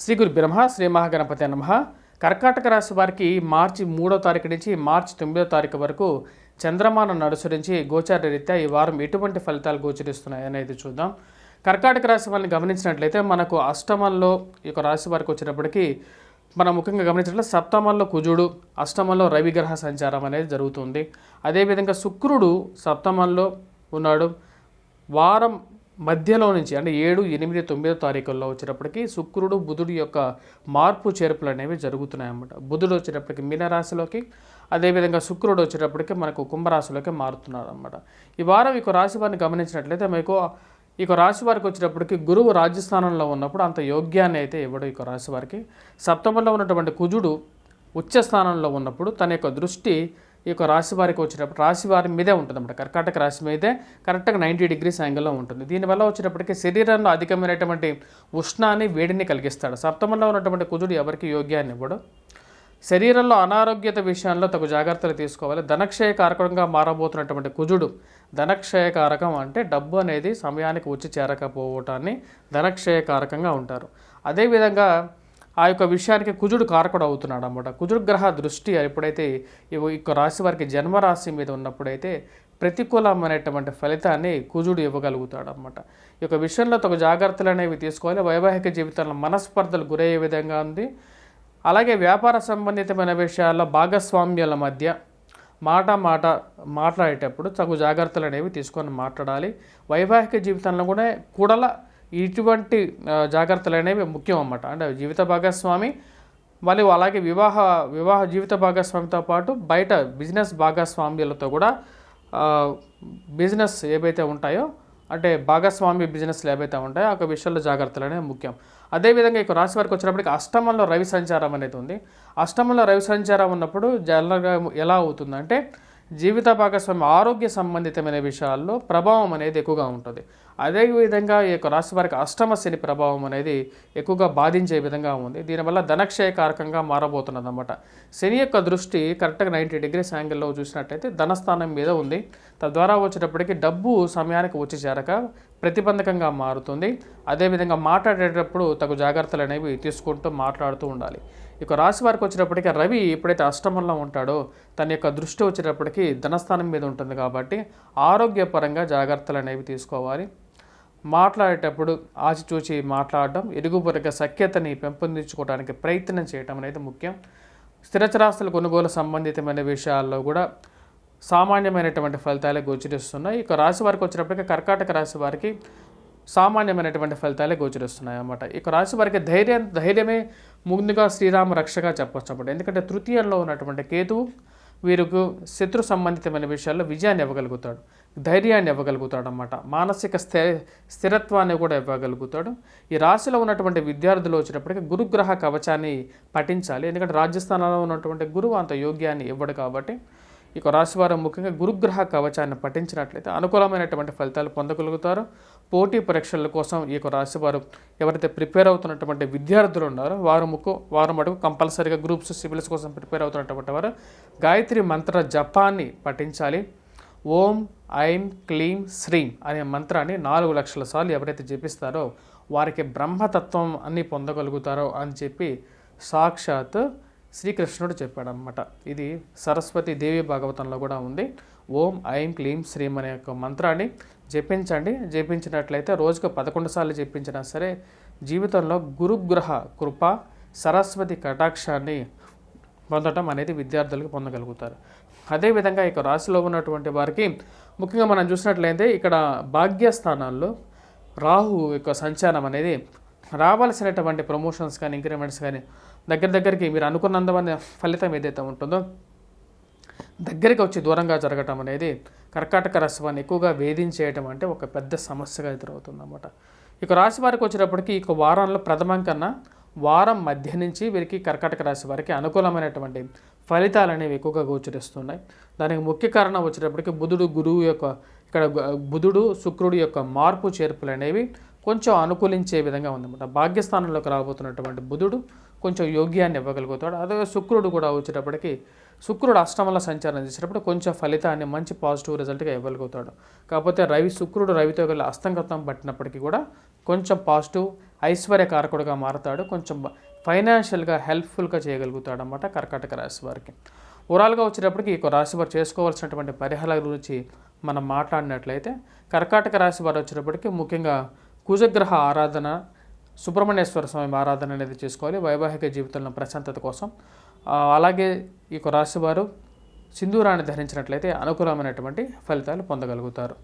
శ్రీ గురు బ్రహ్మ శ్రీ మహాగణపతి నమః. కర్కాటక రాశి వారికి మార్చి 3వ తారీఖు నుంచి మార్చి 9వ తారీఖు వరకు చంద్రమానం అనుసరించి గోచార రీత్యా ఈ వారం ఎటువంటి ఫలితాలు గోచరిస్తున్నాయి అనేది చూద్దాం. కర్కాటక రాశి వారిని గమనించినట్లయితే మనకు అష్టమంలో ఈ యొక్క రాశి వారికి వచ్చినప్పటికీ మనం ముఖ్యంగా గమనించినట్లయితే సప్తమంలో కుజుడు, అష్టమంలో రవి గ్రహ సంచారం అనేది జరుగుతుంది. అదేవిధంగా శుక్రుడు సప్తమంలో ఉన్నాడు. వారం మధ్యలో నుంచి అంటే 7, 8, 9 తారీఖుల్లో వచ్చేటప్పటికి శుక్రుడు బుధుడు యొక్క మార్పు చేర్పులు అనేవి జరుగుతున్నాయి అన్నమాట. బుధుడు వచ్చేటప్పటికి మీనరాశిలోకి, అదేవిధంగా శుక్రుడు వచ్చేటప్పటికి మనకు కుంభరాశిలోకి మారుతున్నారు అన్నమాట. ఈ వారం ఈ రాశి వారిని గమనించినట్లయితే మీకు ఈ రాశి వారికి వచ్చేటప్పటికి గురువు రాజ్యస్థానంలో ఉన్నప్పుడు అంత యోగ్యాన్ని అయితే ఇవ్వడు. ఈ రాశి వారికి సప్తమంలో ఉన్నటువంటి కుజుడు ఉచ్చ స్థానంలో ఉన్నప్పుడు తన యొక్క దృష్టి ఈ యొక్క రాశి వారికి వచ్చేటప్పుడు రాశి వారి మీదే ఉంటుంది అన్నమాట. కర్కాటక రాశి మీదే కరెక్ట్గా 90 degrees యాంగిల్లో ఉంటుంది. దీనివల్ల వచ్చేటప్పటికి శరీరంలో అధికమైనటువంటి ఉష్ణాన్ని, వేడిని కలిగిస్తాడు. సప్తమంలో ఉన్నటువంటి కుజుడు ఎవరికి యోగ్యాన్ని ఇవ్వడు. శరీరంలో అనారోగ్యత విషయంలో తగు జాగ్రత్తలు తీసుకోవాలి. ధనక్షయ కారకంగా మారబోతున్నటువంటి కుజుడు, ధనక్షయ కారకం అంటే డబ్బు అనేది సమయానికి వచ్చి చేరకపోవటాన్ని ధనక్షయ కారకంగా ఉంటారు. అదేవిధంగా ఆ యొక్క విషయానికి కుజుడు కారకుడు అవుతున్నాడు అన్నమాట. కుజుడు గ్రహ దృష్టి ఎప్పుడైతే ఈ రాశి వారికి జన్మరాశి మీద ఉన్నప్పుడైతే ప్రతికూలమైనటువంటి ఫలితాన్ని కుజుడు ఇవ్వగలుగుతాడు అన్నమాట. ఈ యొక్క విషయంలో తగు జాగ్రత్తలు అనేవి తీసుకోవాలి. వైవాహిక జీవితంలో మనస్పర్ధలు గురయ్యే విధంగా ఉంది. అలాగే వ్యాపార సంబంధితమైన విషయాల్లో భాగస్వామ్యాల మధ్య మాట్లాడేటప్పుడు తగు జాగ్రత్తలు అనేవి తీసుకొని మాట్లాడాలి. వైవాహిక జీవితంలో కూడా ఇటువంటి జాగ్రత్తలు అనేవి ముఖ్యం అన్నమాట. అంటే జీవిత భాగస్వామి మరియు అలాగే వివాహ జీవిత భాగస్వామితో పాటు బయట బిజినెస్ భాగస్వామ్యాలతో కూడా బిజినెస్ ఏవైతే ఉంటాయో అంటే భాగస్వామి బిజినెస్లు ఏవైతే ఉంటాయో ఆ విషయాల్లో జాగ్రత్తలు అనేవి ముఖ్యం. అదేవిధంగా ఈ రాశి వారికి వచ్చినప్పటికీ అష్టమంలో రవి సంచారం అనేది ఉంది. అష్టమంలో రవి సంచారం ఉన్నప్పుడు ఎలా అవుతుందంటే జీవిత భాగస్వామి ఆరోగ్య సంబంధితమైన విషయాల్లో ప్రభావం అనేది ఎక్కువగా ఉంటుంది. అదేవిధంగా ఈ యొక్క రాశి వారికి అష్టమ శని ప్రభావం అనేది ఎక్కువగా బాధించే విధంగా ఉంది. దీనివల్ల ధనక్షయ కారకంగా మారబోతున్నది అన్నమాట. శని యొక్క దృష్టి కరెక్ట్గా 90 degrees యాంగిల్లో చూసినట్టయితే ధనస్థానం మీద ఉంది. తద్వారా వచ్చేటప్పటికి డబ్బు సమయానికి వచ్చి చేరక ప్రతిబంధకంగా మారుతుంది. అదేవిధంగా మాట్లాడేటప్పుడు తగు జాగ్రత్తలు అనేవి తీసుకుంటూ మాట్లాడుతూ ఉండాలి. ఇక రాశి వారికి వచ్చేటప్పటికీ రవి ఎప్పుడైతే అష్టమంలో ఉంటాడో తన యొక్క దృష్టి వచ్చేటప్పటికి ధనస్థానం మీద ఉంటుంది కాబట్టి ఆరోగ్యపరంగా జాగ్రత్తలు అనేవి తీసుకోవాలి. మాట్లాడేటప్పుడు ఆచిచూచి మాట్లాడడం, ఇరుగుపొరుగ సఖ్యతని పెంపొందించుకోవడానికి ప్రయత్నం చేయడం అనేది ముఖ్యం. స్థిరచరాస్తుల కొనుగోలు సంబంధితమైన విషయాల్లో కూడా సామాన్యమైనటువంటి ఫలితాలే గోచరిస్తున్నాయి. ఇక రాశి వారికి వచ్చినప్పటికీ కర్కాటక రాశి వారికి సామాన్యమైనటువంటి ఫలితాలే గోచరిస్తున్నాయి అన్నమాట. ఇక రాశి వారికి ధైర్యమే ముందుగా శ్రీరామ రక్షగా చెప్పొచ్చు అన్నమాట. ఎందుకంటే తృతీయంలో ఉన్నటువంటి కేతువు వీరికి శత్రు సంబంధితమైన విషయాల్లో విజయాన్ని ఇవ్వగలుగుతాడు, ధైర్యాన్ని ఇవ్వగలుగుతాడు అన్నమాట. మానసిక స్థిరత్వాన్ని కూడా ఇవ్వగలుగుతాడు. ఈ రాశిలో ఉన్నటువంటి విద్యార్థులు వచ్చినప్పటికీ గురుగ్రహ కవచాన్ని పఠించాలి. ఎందుకంటే రాజస్థానంలో ఉన్నటువంటి గురువు అంత యోగ్యాన్ని ఇవ్వడు కాబట్టి ఇక రాశివారం ముఖ్యంగా గురుగ్రహ కవచాన్ని పఠించినట్లయితే అనుకూలమైనటువంటి ఫలితాలు పొందగలుగుతారు. పోటీ పరీక్షల కోసం ఈ యొక్క రాశివారు ఎవరైతే ప్రిపేర్ అవుతున్నటువంటి విద్యార్థులు ఉన్నారో వారు మటుకు కంపల్సరీగా గ్రూప్స్, సివిల్స్ కోసం ప్రిపేర్ అవుతున్నటువంటి వారు గాయత్రి మంత్ర జపాన్ని పఠించాలి. ఓం ఐం క్లీం శ్రీం అనే మంత్రాన్ని 4 లక్షల సార్లు ఎవరైతే జపిస్తారో వారికి బ్రహ్మతత్వం అన్నీ పొందగలుగుతారో అని చెప్పి సాక్షాత్ శ్రీకృష్ణుడు చెప్పాడనమాట. ఇది సరస్వతి దేవి భాగవతంలో కూడా ఉంది. ఓం ఐం క్లీం శ్రీం అనే యొక్క మంత్రాన్ని జపించండి. జపించినట్లయితే రోజుకు 11 సార్లు జపించినా సరే జీవితంలో గురుగ్రహ కృప, సరస్వతి కటాక్షాన్ని పొందడం అనేది విద్యార్థులకు పొందగలుగుతారు. అదేవిధంగా ఇక రాశిలో ఉన్నటువంటి వారికి ముఖ్యంగా మనం చూసినట్లయితే ఇక్కడ భాగ్యస్థానాల్లో రాహు యొక్క సంచారం అనేది రావాల్సినటువంటి ప్రమోషన్స్ కానీ ఇంక్రిమెంట్స్ కానీ దగ్గరికి మీరు అనుకున్నందువల్ల ఫలితం ఏదైతే ఉంటుందో దగ్గరికి వచ్చి దూరంగా జరగటం అనేది కర్కాటక రాశి వారిని ఎక్కువగా వేధించేయటం అంటే ఒక పెద్ద సమస్యగా ఎదురవుతుంది అన్నమాట. ఇక రాశి వారికి వచ్చేటప్పటికి ఇక వారంలో ప్రథమం కన్నా వారం మధ్య నుంచి వీరికి కర్కాటక రాశి వారికి అనుకూలమైనటువంటి ఫలితాలు అనేవి ఎక్కువగా గోచరిస్తున్నాయి. దానికి ముఖ్య కారణం వచ్చేటప్పటికి బుధుడు శుక్రుడు యొక్క మార్పు చేర్పులు అనేవి కొంచెం అనుకూలించే విధంగా ఉందన్నమాట. భాగ్యస్థానంలోకి రాబోతున్నటువంటి బుధుడు కొంచెం యోగ్యాన్ని ఇవ్వగలుగుతాడు. అదే శుక్రుడు కూడా వచ్చేటప్పటికి శుక్రుడు అష్టమంలో సంచారం చేసేటప్పుడు కొంచెం ఫలితాన్ని మంచి పాజిటివ్ రిజల్ట్గా ఇవ్వగలుగుతాడు. కాకపోతే శుక్రుడు రవితో గల అస్తంగతం పట్టినప్పటికీ కూడా కొంచెం పాజిటివ్ ఐశ్వర్యకారకుడుగా మారతాడు. కొంచెం ఫైనాన్షియల్గా హెల్ప్ఫుల్గా చేయగలుగుతాడు అన్నమాట కర్కాటక రాశి వారికి. ఓవరాల్గా వచ్చేటప్పటికి ఈ రాశి వారు చేసుకోవాల్సినటువంటి పరిహారాల గురించి మనం మాట్లాడినట్లయితే కర్కాటక రాశి వారు వచ్చేటప్పటికి ముఖ్యంగా కుజగ్రహ ఆరాధన, సుబ్రహ్మణ్యేశ్వర స్వామి ఆరాధన అనేది చేసుకోవాలి వైవాహిక జీవితంలో ప్రశాంతత కోసం. అలాగే ఈ రాశి వారు సింధూరాన్ని ధరించినట్లయితే అనుకూలమైనటువంటి ఫలితాలు పొందగలుగుతారు.